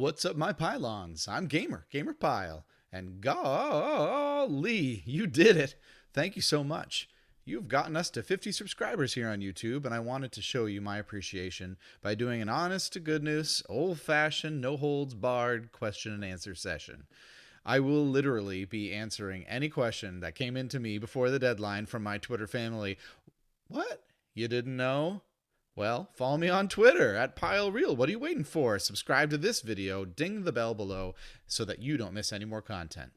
What's up, my pylons? I'm GamerPyle, and golly, you did it! Thank you so much. You've gotten us to 50 subscribers here on YouTube, and I wanted to show you my appreciation by doing an honest to goodness, old-fashioned, no-holds-barred question and answer session. I will literally be answering any question that came into me before the deadline from my Twitter family. What? You didn't know? Well, follow me on Twitter at PyleReal. What are you waiting for? Subscribe to this video, ding the bell below so that you don't miss any more content.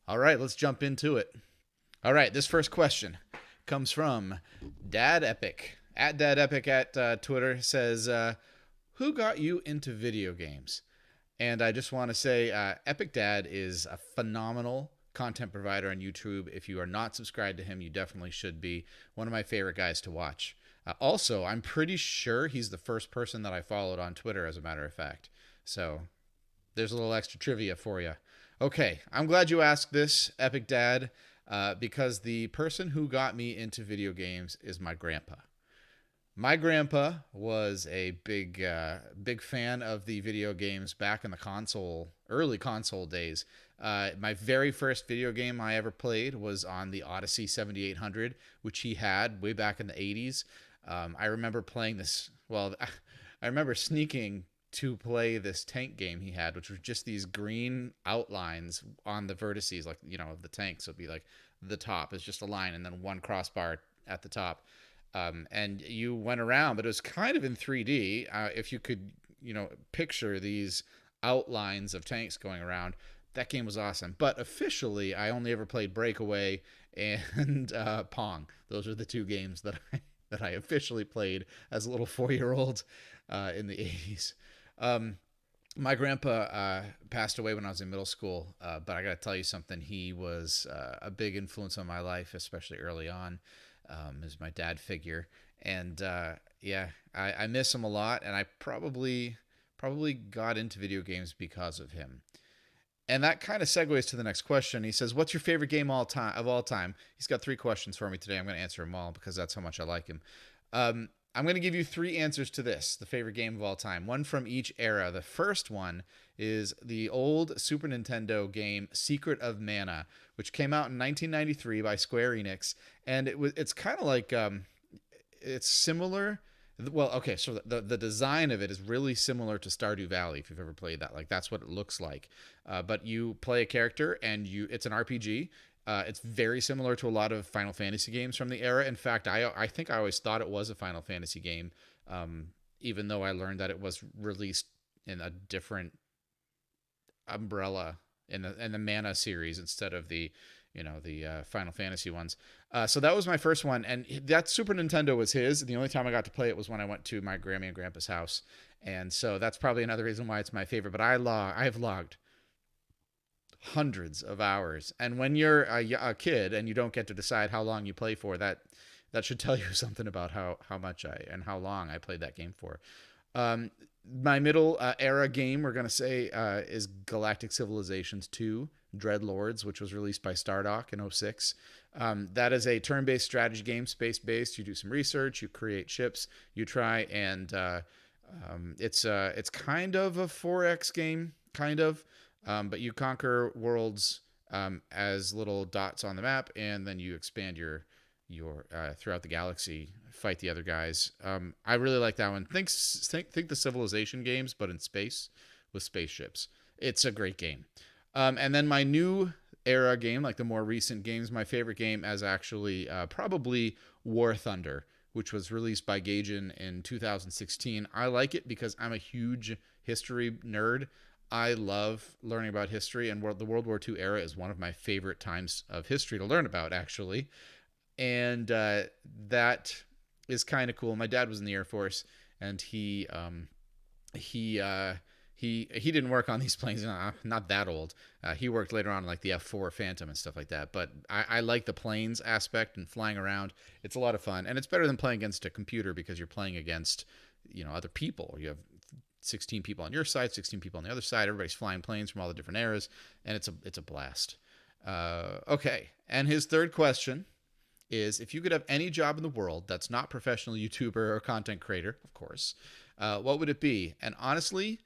All right, let's jump into it. All right, this first question comes from Dad Epic. At Dad Epic at Twitter says, who got you into video games? And I just want to say Epic Dad is a phenomenal content provider on YouTube. If you are not subscribed to him, you definitely should be. One of my favorite guys to watch. Also, I'm pretty sure he's the first person that I followed on Twitter, as a matter of fact. So there's a little extra trivia for you. Okay, I'm glad you asked this, Epic Dad, because the person who got me into video games is my grandpa. My grandpa was a big fan of the video games back in the early console days. My very first video game I ever played was on the Odyssey 7800, which he had way back in the 80s. I remember playing this. Well, I remember sneaking to play this tank game he had, which was just these green outlines on the vertices, like, of the tank. So it'd be like the top is just a line and then one crossbar at the top. And you went around, but it was kind of in 3D. If you could, picture these outlines of tanks going around, that game was awesome. But officially, I only ever played Breakaway and Pong. Those are the two games that I officially played as a little 4-year-old in the 80s. My grandpa passed away when I was in middle school, but I got to tell you something. He was a big influence on my life, especially early on. As my dad figure, and I miss him a lot, and I probably got into video games because of him. And that kind of segues to the next question. He says, what's your favorite game of all time? He's got 3 questions for me today. I'm going to answer them all because that's how much I like him. I'm going to give you 3 answers to this, the favorite game of all time, one from each era. The first one is the old Super Nintendo game Secret of Mana, which came out in 1993 by Square Enix, and it's kind of like it's similar. Well, okay, so the design of it is really similar to Stardew Valley, if you've ever played that. Like, that's what it looks like. But you play a character, and it's an RPG. It's very similar to a lot of Final Fantasy games from the era. In fact, I think I always thought it was a Final Fantasy game, even though I learned that it was released in a different umbrella in the Mana series instead of the Final Fantasy ones. So that was my first one, and that Super Nintendo was his. The only time I got to play it was when I went to my Grammy and Grandpa's house, and so that's probably another reason why it's my favorite. But I have logged hundreds of hours, and when you're a kid and you don't get to decide how long you play for, that should tell you something about how much and how long I played that game for. My middle era game, we're going to say, is Galactic Civilizations 2 Dreadlords, which was released by Stardock in 2006. That is a turn-based strategy game, space-based. You do some research, you create ships, you try, and it's kind of a 4X game, kind of, but you conquer worlds as little dots on the map, and then you expand your throughout the galaxy, fight the other guys. I really like that one. Think the Civilization games, but in space with spaceships. It's a great game. And then my new era game, like the more recent games, my favorite game is actually probably War Thunder, which was released by Gaijin in 2016. I like it because I'm a huge history nerd. I love learning about history, and the World War II era is one of my favorite times of history to learn about, actually. And that is kind of cool. My dad was in the Air Force, and he didn't work on these planes. Not that old. He worked later on like the F-4 Phantom and stuff like that. But I like the planes aspect and flying around. It's a lot of fun, and it's better than playing against a computer because you're playing against other people. You have 16 people on your side, 16 people on the other side. Everybody's flying planes from all the different eras, and it's a blast. Okay, and his third question is, if you could have any job in the world that's not professional YouTuber or content creator, of course, what would it be? And honestly,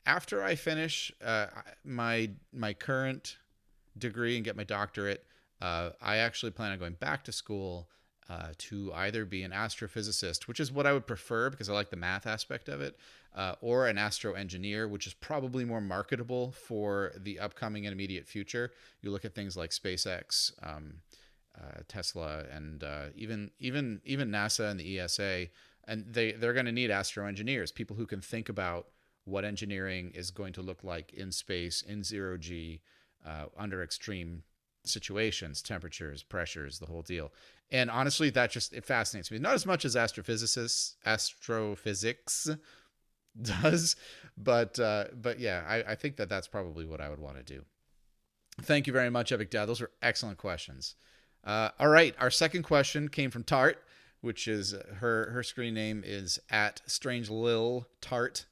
After I finish my current degree and get my doctorate, I actually plan on going back to school to either be an astrophysicist, which is what I would prefer because I like the math aspect of it, or an astroengineer, which is probably more marketable for the upcoming and immediate future. You look at things like SpaceX, Tesla, and even NASA and the ESA, and they're going to need astroengineers, people who can think about what engineering is going to look like in space, in zero G, under extreme situations, temperatures, pressures, the whole deal. And honestly, it fascinates me. Not as much as astrophysics does, but yeah, I think that's probably what I would want to do. Thank you very much, Epic Dad. Those were excellent questions. All right, our second question came from Tart, which is her screen name is at Strange Lil Tart,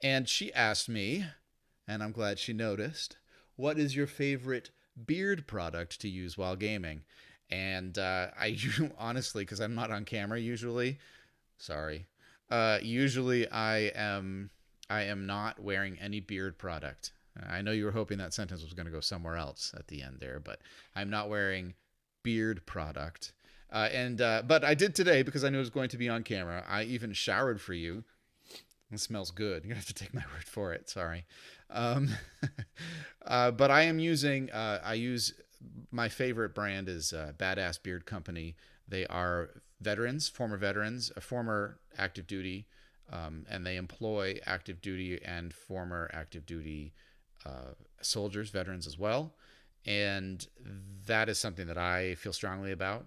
and she asked me, and I'm glad she noticed, what is your favorite beard product to use while gaming? And honestly, because I'm not on camera usually, sorry. Usually I am not wearing any beard product. I know you were hoping that sentence was going to go somewhere else at the end there, but I'm not wearing beard product. But I did today because I knew it was going to be on camera. I even showered for you. It smells good. You're gonna have to take my word for it. Sorry. Um, but I use my favorite brand is Badass Beard Company. They are veterans, former veterans, a former active duty, and they employ active duty and former active duty soldiers, veterans as well. And that is something that I feel strongly about.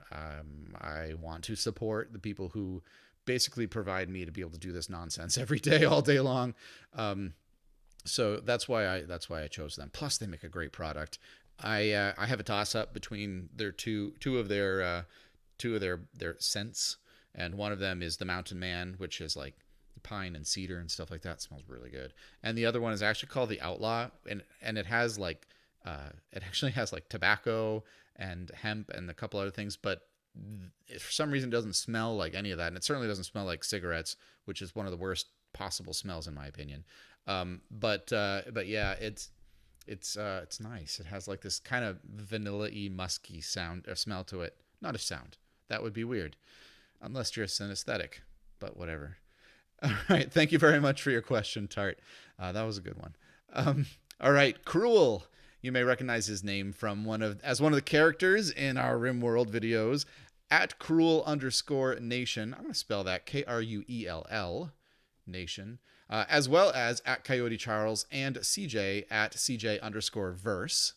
I want to support the people who basically provide me to be able to do this nonsense every day, all day long. So that's why I chose them. Plus, they make a great product. I have a toss up between their two of their scents, and one of them is the Mountain Man, which is like pine and cedar and stuff like that. It smells really good. And the other one is actually called the Outlaw, and it has like it actually has like tobacco and hemp and a couple other things, but for some reason it doesn't smell like any of that, and it certainly doesn't smell like cigarettes, which is one of the worst possible smells in my opinion. But yeah, it's nice. It has like this kind of vanilla-y, musky sound or smell to it. Not a sound. That would be weird, unless you're a synesthetic. But whatever. All right. Thank you very much for your question, Tart. That was a good one. All right. Cruel. You may recognize his name from one of the characters in our RimWorld videos at Cruel_Nation. I'm going to spell that Kruell Nation, as well as at Coyote Charles and CJ at CJ_verse.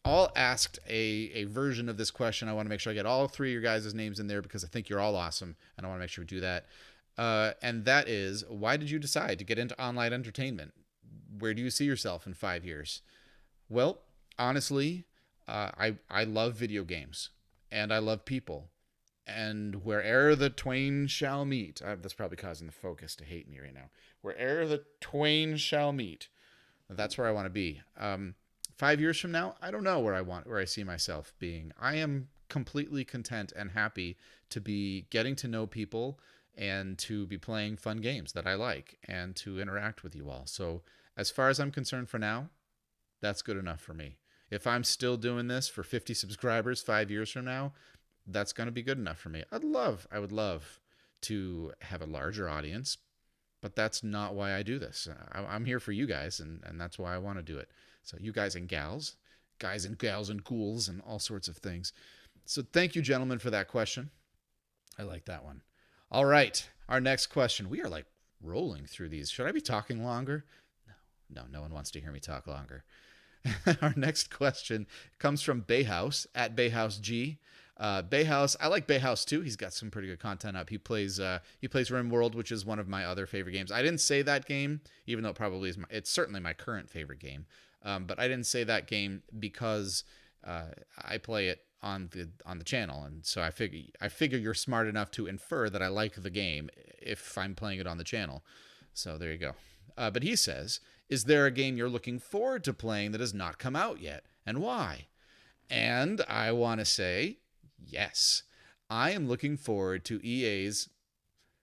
All asked a version of this question. I want to make sure I get all three of your guys' names in there because I think you're all awesome, and I want to make sure we do that. And that is, why did you decide to get into online entertainment? Where do you see yourself in 5 years? Well, honestly, I love video games, and I love people, and where'er the twain shall meet, that's probably causing the focus to hate me right now. Where'er the twain shall meet, that's where I want to be. 5 years from now, I don't know where I see myself being. I am completely content and happy to be getting to know people and to be playing fun games that I like and to interact with you all. So as far as I'm concerned for now, that's good enough for me. If I'm still doing this for 50 subscribers 5 years from now, that's going to be good enough for me. I would love to have a larger audience, but that's not why I do this. I'm here for you guys, and that's why I want to do it. So you guys and gals and ghouls and all sorts of things. So thank you, gentlemen, for that question. I like that one. All right, our next question. We are like rolling through these. Should I be talking longer? No one wants to hear me talk longer. Our next question comes from Bayhouse at BayhouseG. Bayhouse, I like Bayhouse too. He's got some pretty good content up. He plays RimWorld, which is one of my other favorite games. I didn't say that game, even though it probably is. It's certainly my current favorite game. But I didn't say that game because I play it on the channel, and so I figure you're smart enough to infer that I like the game if I'm playing it on the channel. So there you go. But he says, is there a game you're looking forward to playing that has not come out yet, and why? And I want to say, yes. I am looking forward to EA's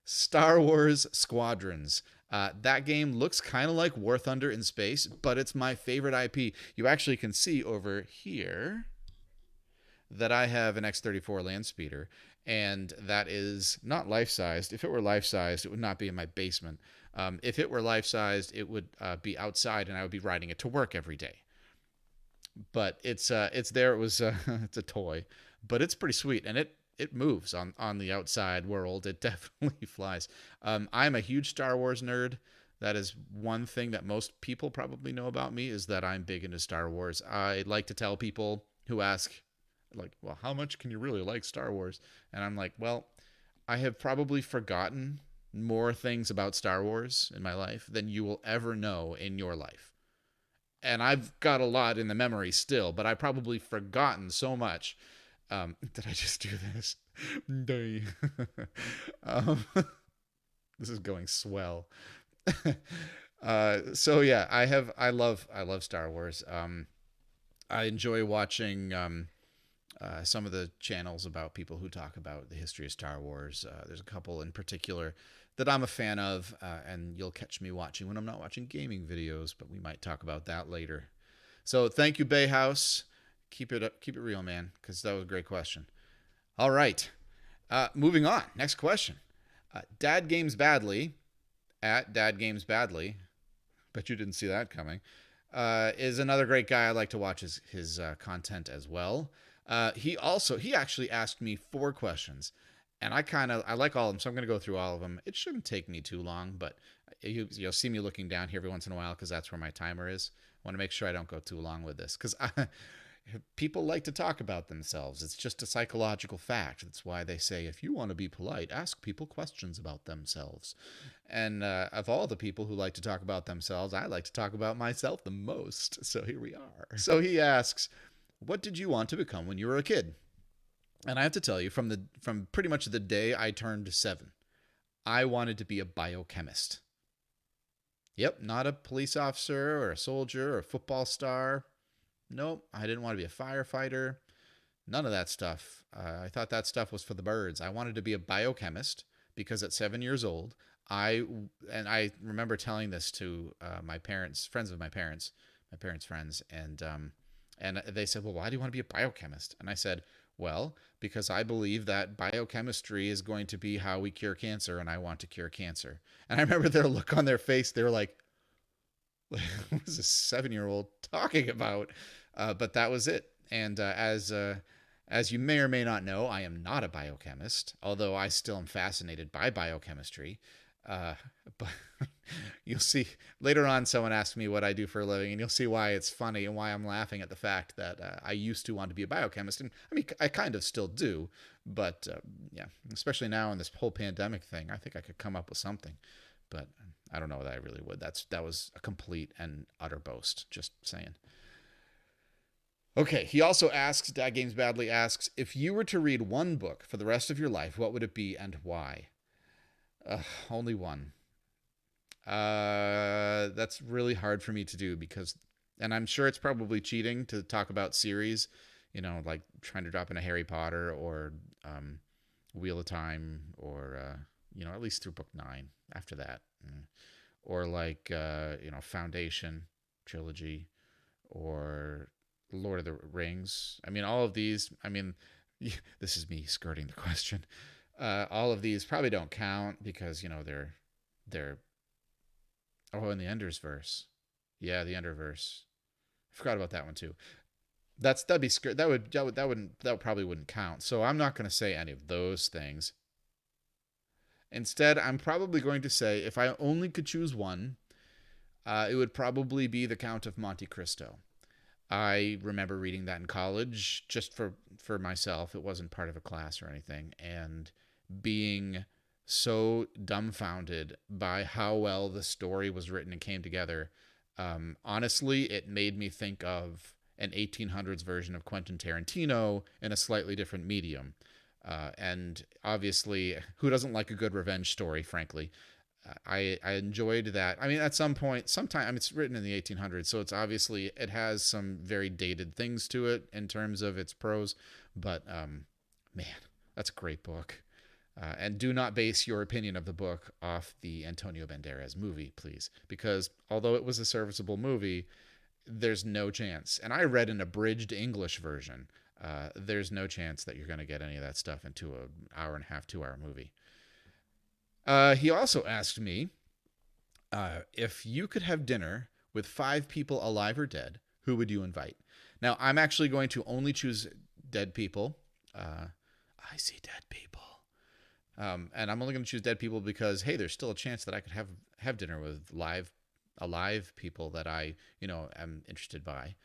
Star Wars Squadrons. That game looks kind of like War Thunder in space, but it's my favorite IP. You actually can see over here that I have an X-34 land speeder, and that is not life-sized. If it were life-sized, it would not be in my basement. If it were life-sized, it would be outside, and I would be riding it to work every day. But it's there. It was it's a toy, but it's pretty sweet, and it moves on the outside world. It definitely flies. I'm a huge Star Wars nerd. That is one thing that most people probably know about me, is that I'm big into Star Wars. I like to tell people who ask, like, well, how much can you really like Star Wars? And I'm like, well, I have probably forgotten more things about Star Wars in my life than you will ever know in your life. And I've got a lot in the memory still, but I've probably forgotten so much. Did I just do this? um, this is going swell. So yeah, I love Star Wars. I enjoy watching some of the channels about people who talk about the history of Star Wars. There's a couple in particular that I'm a fan of, and you'll catch me watching when I'm not watching gaming videos, but we might talk about that later. So thank you, Bay House. Keep it up, keep it real, man, because that was a great question. All right, moving on. Next question. Dad Games Badly at Dad Games Badly. Bet you didn't see that coming. Is another great guy. I like to watch his content as well. He actually asked me 4 questions, and I like all of them, so I'm going to go through all of them. It shouldn't take me too long, but you'll see me looking down here every once in a while because that's where my timer is. I want to make sure I don't go too long with this because people like to talk about themselves. It's just a psychological fact. That's why they say, if you want to be polite, ask people questions about themselves. And of all the people who like to talk about themselves, I like to talk about myself the most. So here we are. So he asks, what did you want to become when you were a kid? And I have to tell you, from pretty much the day I turned 7, I wanted to be a biochemist. Yep, not a police officer or a soldier or a football star. Nope, I didn't want to be a firefighter. None of that stuff. I thought that stuff was for the birds. I wanted to be a biochemist because at 7 years old, I remember telling this to my parents, friends of my parents friends, and they said, well, why do you want to be a biochemist? And I said, well, because I believe that biochemistry is going to be how we cure cancer, and I want to cure cancer. And I remember their look on their face. They were like, what is this 7-year-old talking about? But that was it. And as you may or may not know, I am not a biochemist, although I still am fascinated by biochemistry. But you'll see later on, someone asked me what I do for a living, and you'll see why it's funny and why I'm laughing at the fact that I used to want to be a biochemist. And I mean, I kind of still do, but yeah, especially now in this whole pandemic thing, I think I could come up with something, but I don't know that I really would. That was a complete and utter boast, just saying. Okay, he also asks, Dad Games Badly asks, if you were to read one book for the rest of your life, what would it be and why? Only one. That's really hard for me to do because, and I'm sure it's probably cheating to talk about series, like trying to drop in a Harry Potter or Wheel of Time or, at least through book 9 after that. Or like, Foundation trilogy or Lord of the Rings. I mean, all of these, this is me skirting the question. All of these probably don't count because, they're, oh, and the Ender's Verse. Yeah, the Enderverse. I forgot about that one too. That'd be that probably wouldn't count. So I'm not going to say any of those things. Instead, I'm probably going to say if I only could choose one, it would probably be The Count of Monte Cristo. I remember reading that in college just for myself. It wasn't part of a class or anything, and being so dumbfounded by how well the story was written and came together. Honestly, it made me think of an 1800s version of Quentin Tarantino in a slightly different medium. And obviously, who doesn't like a good revenge story, frankly? I enjoyed that. I mean, at some point, sometime, it's written in the 1800s, so it's obviously, it has some very dated things to it in terms of its prose, but man, that's a great book. And do not base your opinion of the book off the Antonio Banderas movie, please, because although it was a serviceable movie, there's no chance. And I read an abridged English version. There's no chance that you're going to get any of that stuff into an hour and a half, 2 hour movie. He also asked me if you could have dinner with 5 people alive or dead, who would you invite? Now, I'm actually going to only choose dead people. I see dead people. And I'm only going to choose dead people because, hey, there's still a chance that I could have dinner with alive people that I, am interested by.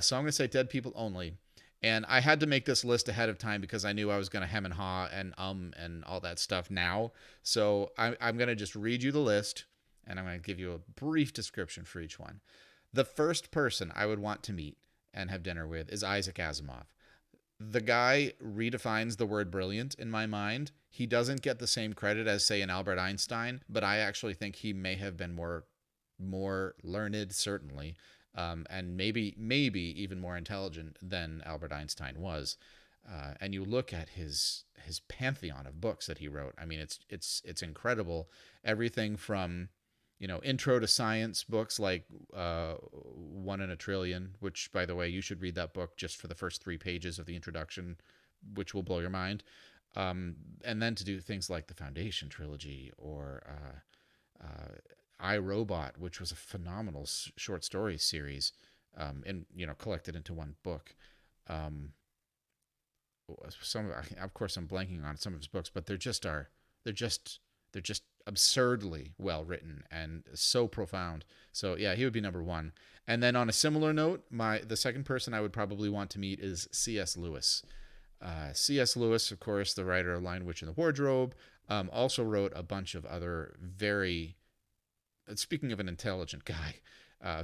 So I'm going to say dead people only. And I had to make this list ahead of time because I knew I was going to hem and haw and all that stuff now. So I'm going to just read you the list, and I'm going to give you a brief description for each one. The first person I would want to meet and have dinner with is Isaac Asimov. The guy redefines the word brilliant in my mind. He doesn't get the same credit as, say, an Albert Einstein, but I actually think he may have been more learned, certainly, and maybe even more intelligent than Albert Einstein was. And you look at his pantheon of books that he wrote. I mean, it's incredible. Everything from intro to science books like One in a Trillion, which, by the way, you should read that book just for the first 3 pages of the introduction, which will blow your mind. And then to do things like the Foundation trilogy or I, Robot, which was a phenomenal short story series, and collected into one book. Of course, I'm blanking on some of his books, but they're just absurdly well written and so profound. So yeah, he would be number 1. And then on a similar note, the second person I would probably want to meet is C.S. Lewis. C.S. Lewis, of course, the writer of Lion, Witch, and the Wardrobe, also wrote a bunch of other speaking of an intelligent guy,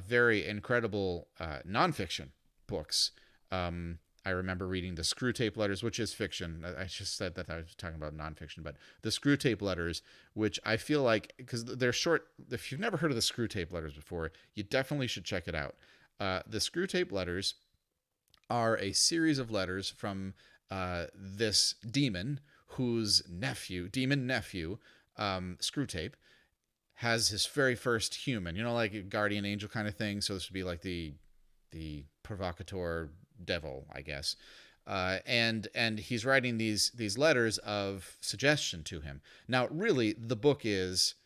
very incredible nonfiction books. I remember reading the Screwtape Letters, which is fiction. I just said that I was talking about nonfiction, but the Screwtape Letters, which I feel like, because they're short, if you've never heard of the Screwtape Letters before, you definitely should check it out. The Screwtape Letters are a series of letters from this demon whose demon nephew, Screwtape, has his very first human, like a guardian angel kind of thing. So this would be like the provocateur devil, I guess. And he's writing these letters of suggestion to him. Now, really, the book is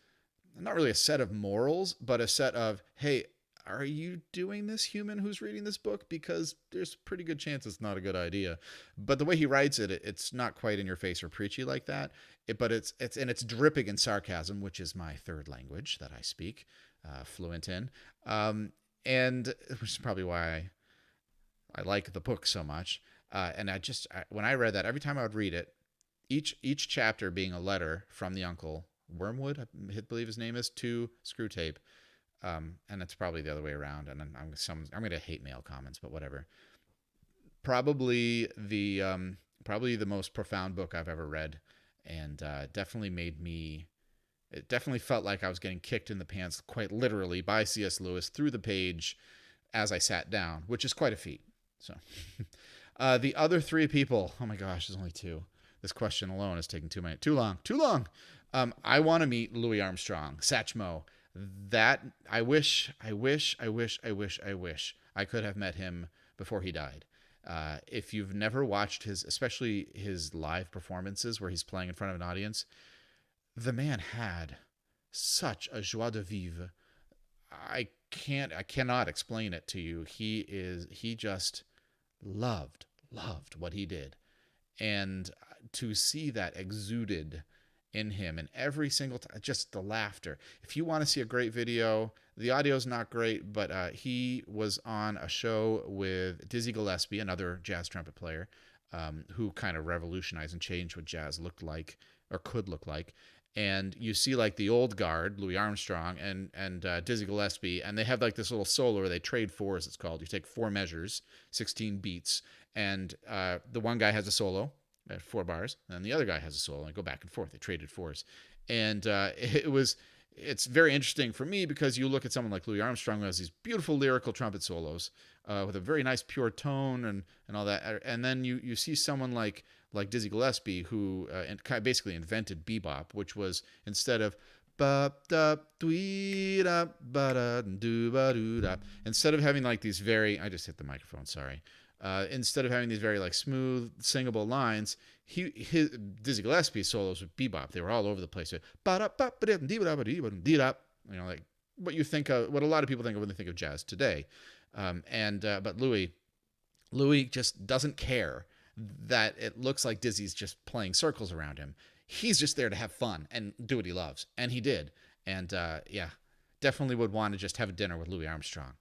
not really a set of morals, but a set of, hey, are you doing this, human who's reading this book? Because there's a pretty good chance it's not a good idea. But the way he writes it, it's not quite in your face or preachy like that. But it's dripping in sarcasm, which is my third language that I speak fluent in, and which is probably why I like the book so much. And when I read that, every time I would read it, each chapter being a letter from the uncle Wormwood, I believe his name is, to Screwtape. And it's probably the other way around. And I'm going to hate mail comments, but whatever. Probably the most profound book I've ever read, and it definitely felt like I was getting kicked in the pants, quite literally, by C.S. Lewis through the page as I sat down, which is quite a feat. So, the other 3 people, oh my gosh, there's only 2. This question alone is taking too long. I want to meet Louis Armstrong, Satchmo. That I wish I could have met him before he died. If you've never watched especially his live performances where he's playing in front of an audience, the man had such a joie de vivre. I cannot explain it to you. He just loved what he did. And to see that exuded in him and every single time, just the laughter. If you want to see a great video, the audio's not great, but he was on a show with Dizzy Gillespie, another jazz trumpet player, who kind of revolutionized and changed what jazz looked like or could look like. And you see like the old guard, Louis Armstrong and Dizzy Gillespie, and they have like this little solo where they trade 4s, it's called. You take 4 measures, 16 beats, and the one guy has a solo at 4 bars, and the other guy has a solo, and go back and forth. They traded 4s. And it was it's very interesting for me because you look at someone like Louis Armstrong who has these beautiful lyrical trumpet solos with a very nice pure tone and all that, and then you see someone like Dizzy Gillespie who kind of basically invented bebop, which was instead of ba da dwee da ba da do ba do da, instead of having like these very, I just hit the microphone, sorry. Instead of having these very like smooth singable lines, his Dizzy Gillespie solos with bebop, they were all over the place. You know, like what you think of, what a lot of people think of when they think of jazz today. But Louis just doesn't care that it looks like Dizzy's just playing circles around him. He's just there to have fun and do what he loves, and he did. And yeah, definitely would want to just have a dinner with Louis Armstrong.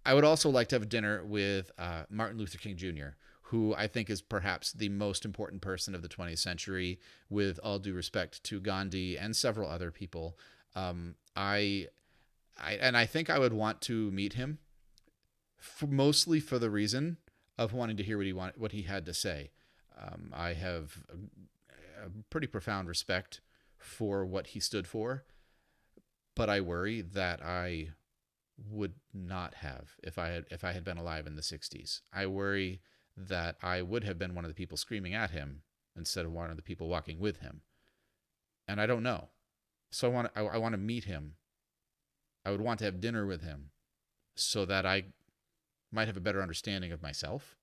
I would also like to have a dinner with Martin Luther King Jr., who I think is perhaps the most important person of the 20th century, with all due respect to Gandhi and several other people. I think I would want to meet him mostly for the reason of wanting to hear what he had to say. I have a pretty profound respect for what he stood for, but I worry that I would not have if I had been alive in the 60s. I worry that I would have been one of the people screaming at him instead of one of the people walking with him. And I don't know. So I want to meet him. I would want to have dinner with him so that I might have a better understanding of myself.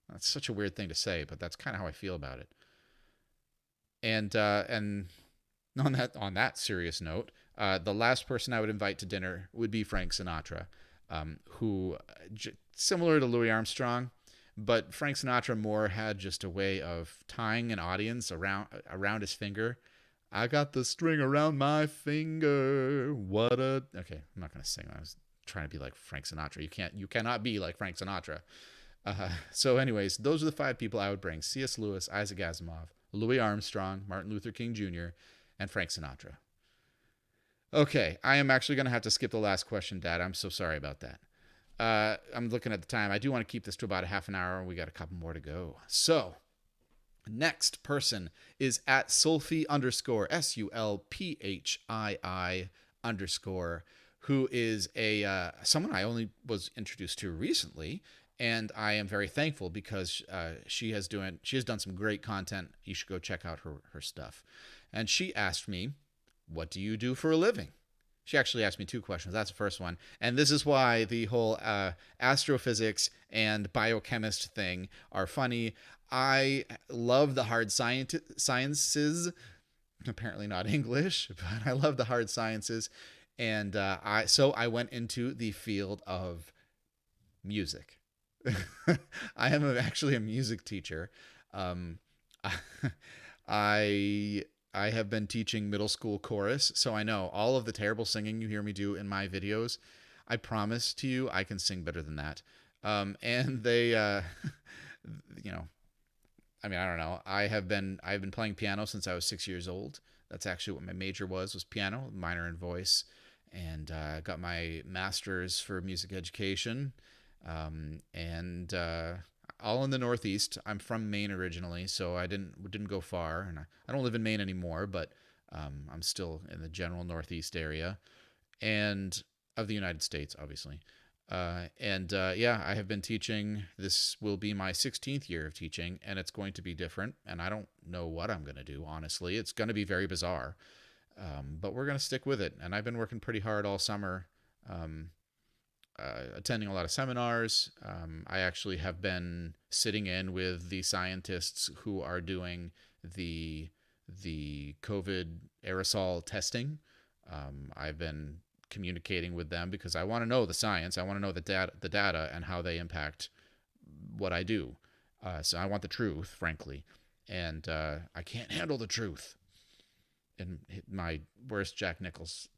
That's such a weird thing to say, but that's kind of how I feel about it. And on that serious note, the last person I would invite to dinner would be Frank Sinatra, who similar to Louis Armstrong, but Frank Sinatra more had just a way of tying an audience around his finger. I got the string around my finger. What a okay. I'm not gonna sing. I was trying to be like Frank Sinatra. You cannot be like Frank Sinatra. So, anyways, those are the 5 people I would bring: C.S. Lewis, Isaac Asimov, Louis Armstrong, Martin Luther King Jr., and Frank Sinatra. Okay, I am actually going to have to skip the last question, Dad. I'm so sorry about that. I'm looking at the time. I do want to keep this to about a half an hour, and we got a couple more to go. So, next person is at Sulphii _ SULPHII _ who is someone I only was introduced to recently, and I am very thankful because she has done some great content. You should go check out her stuff. And she asked me, "What do you do for a living?" She actually asked me 2 questions. That's the first one. And this is why the whole astrophysics and biochemist thing are funny. I love the hard sciences. Apparently not English, but I love the hard sciences. And I went into the field of music. I am actually a music teacher. Um, I have been teaching middle school chorus, so I know all of the terrible singing you hear me do in my videos. I promise to you, I can sing better than that. And they, you know, I mean, I don't know. I've been playing piano since I was 6 years old. That's actually what my major was piano, minor in voice, and got my master's for music education. And all in the Northeast. I'm from Maine originally, so I didn't go far, and I don't live in Maine anymore, but I'm still in the general Northeast area, and of the United States, obviously. Yeah, I have been teaching. This will be my 16th year of teaching, and it's going to be different, and I don't know what I'm going to do, honestly. It's going to be very bizarre, but we're going to stick with it, and I've been working pretty hard all summer, attending a lot of seminars. I actually have been sitting in with the scientists who are doing the COVID aerosol testing. I've been communicating with them because I want to know the science. I want to know the data and how they impact what I do. So I want the truth, frankly, and I can't handle the truth. And my worst Jack Nicholas?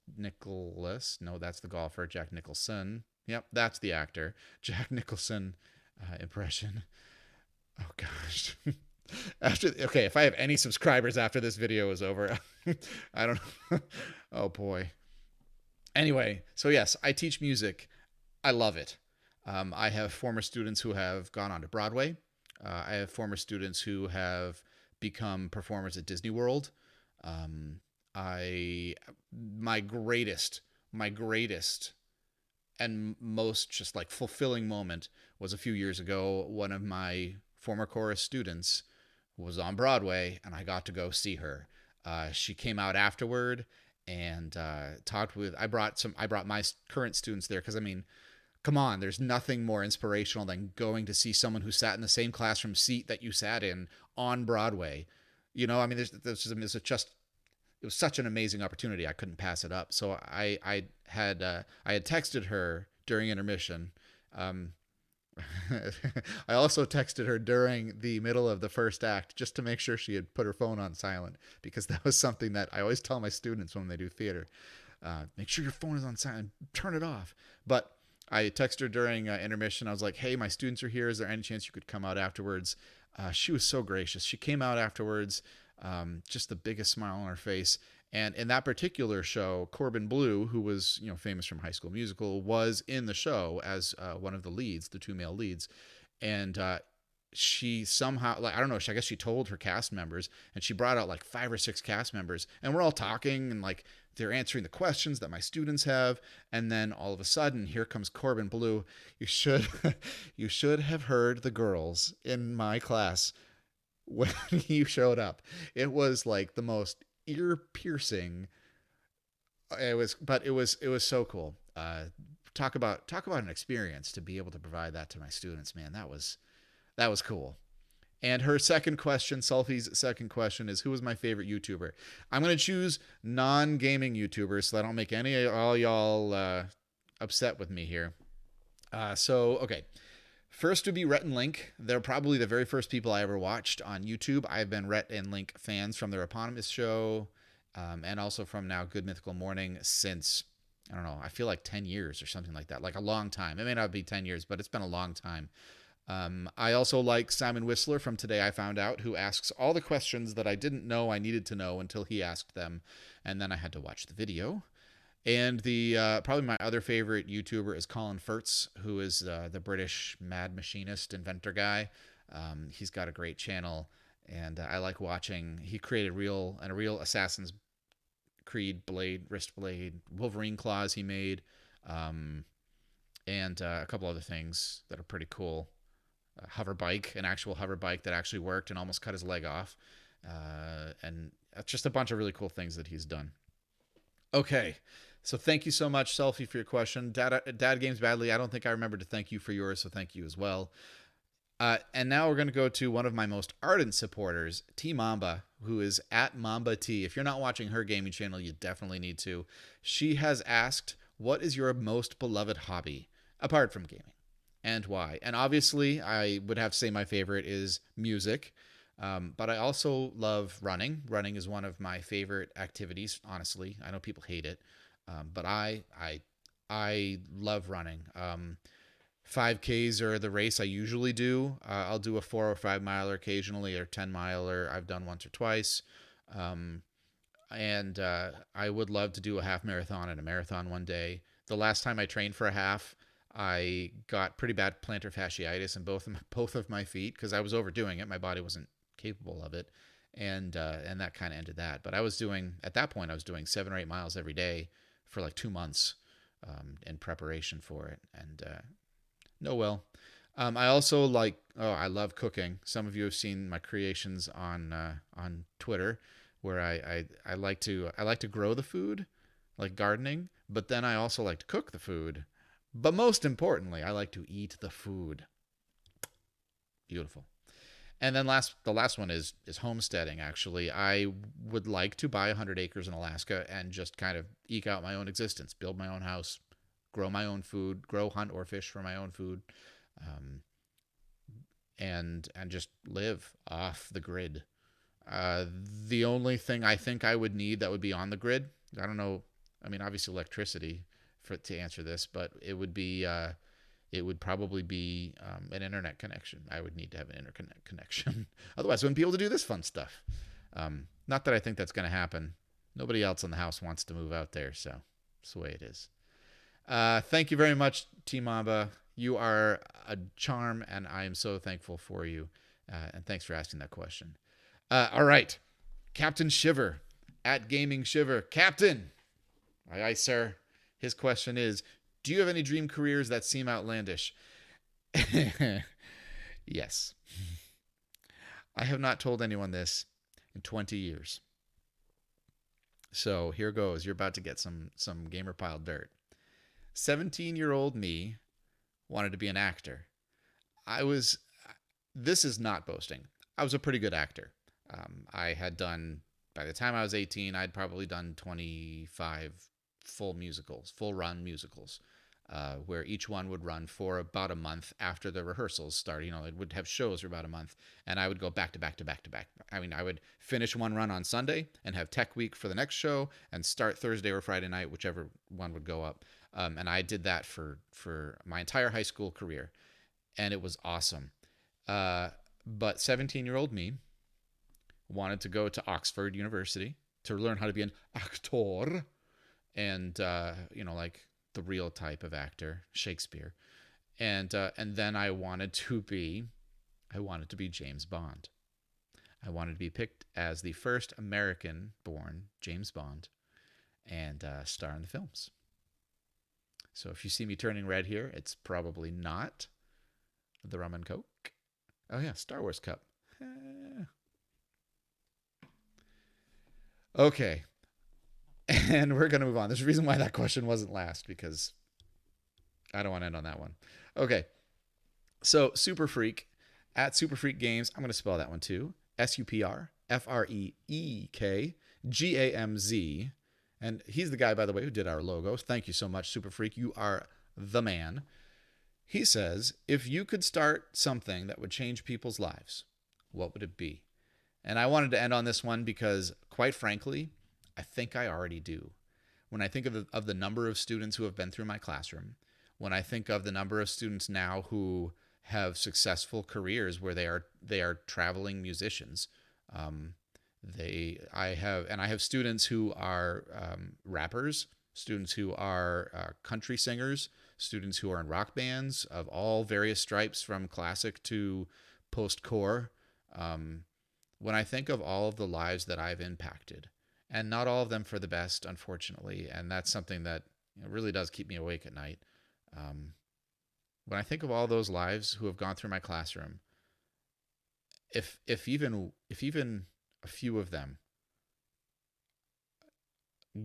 No, that's the golfer. Jack Nicholson. Yep, that's the actor. Jack Nicholson impression. Oh gosh. If I have any subscribers after this video is over, I don't know. Oh boy. Anyway, so yes, I teach music. I love it. I have former students who have gone on to Broadway. I have former students who have become performers at Disney World. I my greatest my greatest and most just like fulfilling moment was a few years ago. One of my former chorus students was on Broadway, and I got to go see her. She came out afterward and talked with. I brought my current students there because I mean, come on, there's nothing more inspirational than going to see someone who sat in the same classroom seat that you sat in on Broadway. You know, I mean, there's just it was such an amazing opportunity. I couldn't pass it up. So I had texted her during intermission. Um, I also texted her during the middle of the first act just to make sure she had put her phone on silent, because that was something that I always tell my students when they do theater. Make sure your phone is on silent. Turn it off. But I texted her during intermission. I was like, hey, my students are here. Is there any chance you could come out afterwards? She was so gracious. She came out afterwards, just the biggest smile on her face. And in that particular show, Corbin Bleu, who was famous from High School Musical, was in the show as one of the leads, the two male leads. And she somehow, like, I don't know, I guess she told her cast members, and she brought out like 5 or 6 cast members, and we're all talking, and like they're answering the questions that my students have, and then all of a sudden here comes Corbin Bleu. You should you should have heard the girls in my class when you showed up. It was like the most ear piercing. It was so cool. Talk about an experience to be able to provide that to my students, man. That was cool. And her second question, Sulfie's second question, is who was my favorite YouTuber? I'm going to choose non-gaming YouTubers so I don't make any of all y'all upset with me here. Okay. First would be Rhett and Link. They're probably the very first people I ever watched on YouTube. I've been Rhett and Link fans from their eponymous show, and also from now Good Mythical Morning since, I don't know, I feel like 10 years or something like that. Like a long time. It may not be 10 years, but it's been a long time. I also like Simon Whistler from Today I Found Out, who asks all the questions that I didn't know I needed to know until he asked them, and then I had to watch the video. And the probably my other favorite YouTuber is Colin Firth, who is the British mad machinist inventor guy. He's got a great channel, and I like watching. He created a real Assassin's Creed blade, wrist blade, Wolverine claws he made, and a couple other things that are pretty cool. Hover bike, an actual hover bike that actually worked and almost cut his leg off, and just a bunch of really cool things that he's done. Okay, so thank you so much, Selfie, for your question. Dad Games Badly, I don't think I remember to thank you for yours, so thank you as well. And now we're going to go to one of my most ardent supporters, T Mamba, who is at Mamba T. If you're not watching her gaming channel, you definitely need to. She has asked, what is your most beloved hobby, apart from gaming, and why? And obviously, I would have to say my favorite is music. But I also love running. Running is one of my favorite activities. Honestly, I know people hate it, but I love running. 5Ks are the race I usually do. I'll do a 4 or 5 miler occasionally, or 10 miler. I've done once or twice. And I would love to do a half marathon and a marathon one day. The last time I trained for a half, I got pretty bad plantar fasciitis in both of my feet because I was overdoing it. My body wasn't capable of it, and that kind of ended that. But at that point I was doing 7 or 8 miles every day for like 2 months in preparation for it. And I also I love cooking. Some of you have seen my creations on Twitter, where I like to grow the food, like gardening, but then I also like to cook the food. But most importantly, I like to eat the food. Beautiful. And then the last one is homesteading. Actually, I would like to buy 100 acres in Alaska and just kind of eke out my own existence, build my own house, grow my own food, hunt or fish for my own food, and just live off the grid. The only thing I think I would need that would be on the grid, I don't know. I mean, obviously electricity to answer this, but it would probably be an internet connection. I would need to have an internet connection. Otherwise, I wouldn't be able to do this fun stuff. Not that I think that's going to happen. Nobody else in the house wants to move out there, so it's the way it is. Thank you very much, T Mamba. You are a charm, and I am so thankful for you. And thanks for asking that question. All right, Captain Shiver. At Gaming Shiver, Captain. Aye, aye, sir. His question is, do you have any dream careers that seem outlandish? Yes. I have not told anyone this in 20 years. So here goes. You're about to get some GamerPyle dirt. 17-year-old me wanted to be an actor. I was, this is not boasting. I was a pretty good actor. I had done, by the time I was 18, I'd probably done 25 full musicals, full run musicals, where each one would run for about a month after the rehearsals started. You know, it would have shows for about a month, and I would go back to back to back to back. I mean, I would finish one run on Sunday and have tech week for the next show and start Thursday or Friday night, whichever one would go up. And I did that for my entire high school career, and it was awesome. But 17-year-old me wanted to go to Oxford University to learn how to be an actor, and like the real type of actor, Shakespeare, and then I wanted to be James Bond. I wanted to be picked as the first American-born James Bond and star in the films. So if you see me turning red here, it's probably not the rum and coke. Oh yeah, Star Wars cup. Okay. And we're going to move on. There's a reason why that question wasn't last, because I don't want to end on that one. Okay. So Super Freak, at Super Freak Games, I'm going to spell that one too. SuperFreekGamz. And he's the guy, by the way, who did our logos. Thank you so much, Super Freak. You are the man. He says, if you could start something that would change people's lives, what would it be? And I wanted to end on this one because, quite frankly, I think I already do. When I think of the number of students who have been through my classroom, when I think of the number of students now who have successful careers where they are traveling musicians, I have students who are rappers, students who are country singers, students who are in rock bands of all various stripes, from classic to post-core. When I think of all of the lives that I've impacted, and not all of them for the best, unfortunately, and that's something that really does keep me awake at night. When I think of all those lives who have gone through my classroom, if even a few of them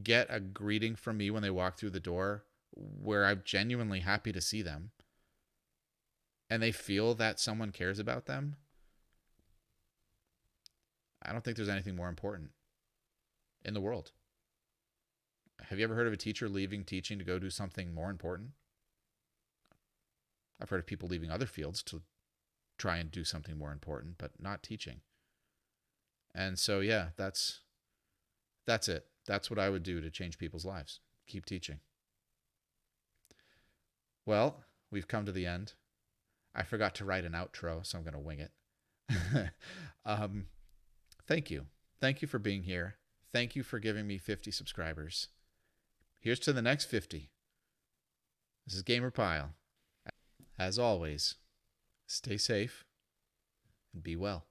get a greeting from me when they walk through the door, where I'm genuinely happy to see them, and they feel that someone cares about them, I don't think there's anything more important in the world. Have you ever heard of a teacher leaving teaching to go do something more important? I've heard of people leaving other fields to try and do something more important, but not teaching. And so, yeah, that's it. That's what I would do to change people's lives. Keep teaching. Well, we've come to the end. I forgot to write an outro, so I'm going to wing it. Thank you. Thank you for being here. Thank you for giving me 50 subscribers. Here's to the next 50. This is GamerPyle. As always, stay safe and be well.